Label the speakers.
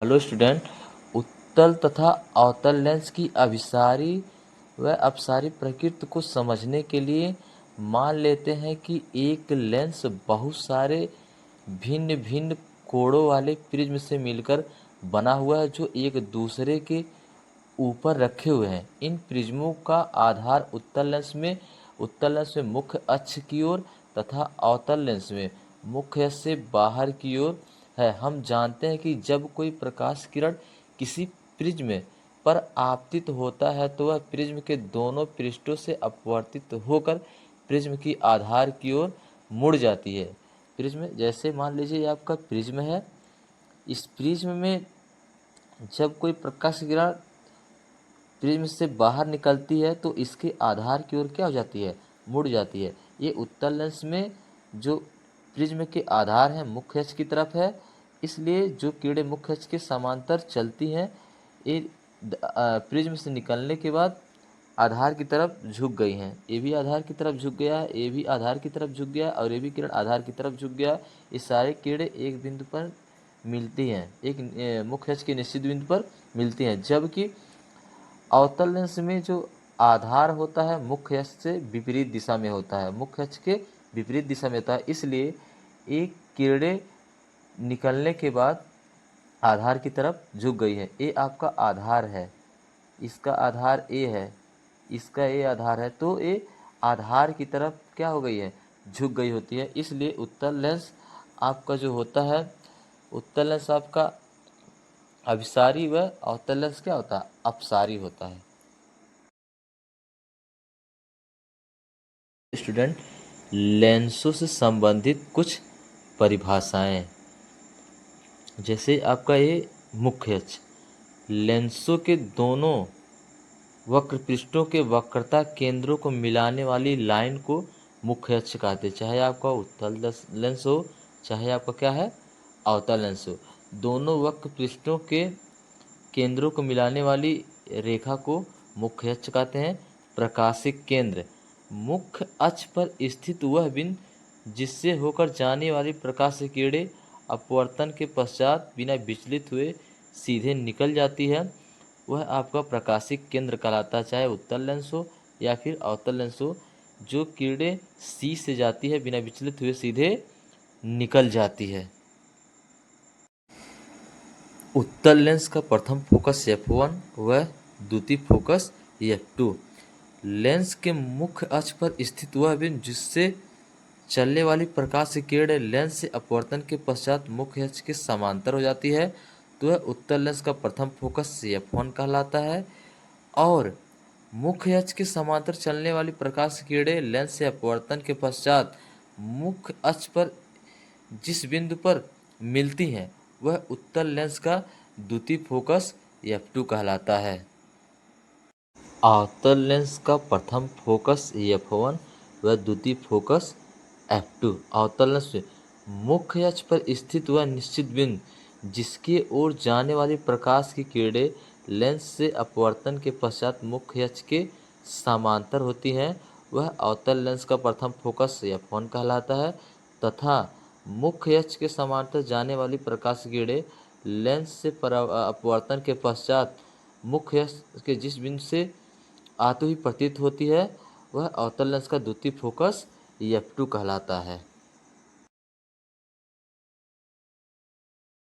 Speaker 1: Hello student, उत्तल तथा अवतल लेंस की अभिसारी व अपसारी प्रकृति को समझने के लिए मान लेते हैं कि एक लेंस बहुत सारे भिन्न भिन्न कोणों वाले प्रिज्म से मिलकर बना हुआ है जो एक दूसरे के ऊपर रखे हुए हैं। इन प्रिज्मों का आधार उत्तल लेंस में मुख्य अक्ष की ओर तथा अवतल लेंस में मुख्य अक्ष से बाहर की ओर है। हम जानते हैं कि जब कोई प्रकाश किरण किसी प्रिज्म पर आपतित होता है तो वह प्रिज्म के दोनों पृष्ठों से अपवर्तित होकर प्रिज्म की आधार की ओर मुड़ जाती है। प्रिज्म जैसे मान लीजिए ये आपका प्रिज्म है। इस प्रिज्म में जब कोई प्रकाश किरण प्रिज्म से बाहर निकलती है तो इसके आधार की ओर क्या हो जाती है, मुड़ जाती है। ये उत्तल लेंस में जो प्रिज्म के आधार हैं मुख्य अक्ष की तरफ है, इसलिए जो किरणें मुख्य अक्ष के समांतर चलती हैं ये प्रिज्म से निकलने के बाद आधार की तरफ झुक गई हैं। ये भी आधार की तरफ झुक गया है, ये भी आधार की तरफ झुक गया और ये भी किरण आधार की तरफ झुक गया। ये सारे किरणें एक बिंदु पर मिलती हैं, एक मुख्य अक्ष के निश्चित बिंदु पर मिलती हैं। जबकि अवतल लेंस में जो आधार होता है मुख्य अक्ष से विपरीत दिशा में होता है, मुख्य अक्ष के विपरीत दिशा में होता है, इसलिए एक किरणें निकलने के बाद आधार की तरफ झुक गई है। ये आपका आधार है, इसका आधार ए है, इसका ए आधार है, तो ये आधार की तरफ क्या हो गई है, झुक गई होती है। इसलिए उत्तल लेंस आपका जो होता है, उत्तल लेंस आपका अभिसारी व अवतल लेंस क्या होता है, अपसारी होता है। स्टूडेंट, लेंसों से संबंधित कुछ परिभाषाएं, जैसे आपका ये मुख्य अक्ष, लेंसों के दोनों वक्र पृष्ठों के वक्रता केंद्रों को मिलाने वाली लाइन को मुख्य अक्ष कहते हैं। चाहे आपका उत्तल लेंस हो चाहे आपका क्या है, अवतल लेंस हो, दोनों वक्र पृष्ठों के केंद्रों को मिलाने वाली रेखा को मुख्य अक्ष कहते हैं। प्रकाशिक केंद्र, मुख्य अक्ष पर स्थित वह बिंदु जिससे होकर जाने वाली प्रकाश की किरणें अपवर्तन के पश्चात बिना विचलित हुए सीधे निकल जाती है, वह आपका प्रकाशिक केंद्र कहलाता है। चाहे उत्तल लेंस हो या फिर अवतल लेंस हो, जो किरणें सी से जाती है बिना विचलित हुए सीधे निकल जाती है। उत्तल लेंस का प्रथम फोकस f1 व द्वितीय फोकस f2। लेंस के मुख्य अक्ष पर स्थित वह बिंदु जिससे चलने वाली प्रकाश की किरणें लेंस से अपवर्तन के पश्चात मुख्य अक्ष के समांतर हो जाती है, तो वह उत्तल लेंस का प्रथम फोकस f1 कहलाता है। और मुख्य अक्ष के समांतर चलने वाली प्रकाश की किरणें लेंस से अपवर्तन के पश्चात मुख्य अक्ष पर जिस बिंदु पर मिलती हैं वह उत्तल लेंस का द्वितीय फोकस f2 कहलाता है। अवतल लेंस का प्रथम फोकस f1 व द्वितीय फोकस f2। अवतल लेंस में मुख्य अक्ष पर स्थित वह निश्चित बिंदु जिसकी ओर जाने वाली प्रकाश की किरणें लेंस से अपवर्तन के पश्चात मुख्य अक्ष के समांतर होती हैं, वह अवतल लेंस का प्रथम फोकस f1 कहलाता है। तथा मुख्य अक्ष के समांतर जाने वाली प्रकाश की किरणें लेंस से अपवर्तन के पश्चात मुख्य अक्ष के जिस बिंदु से आती हुई प्रतीत होती है वह अवतल लेंस का द्वितीय फोकस f2 कहलाता है।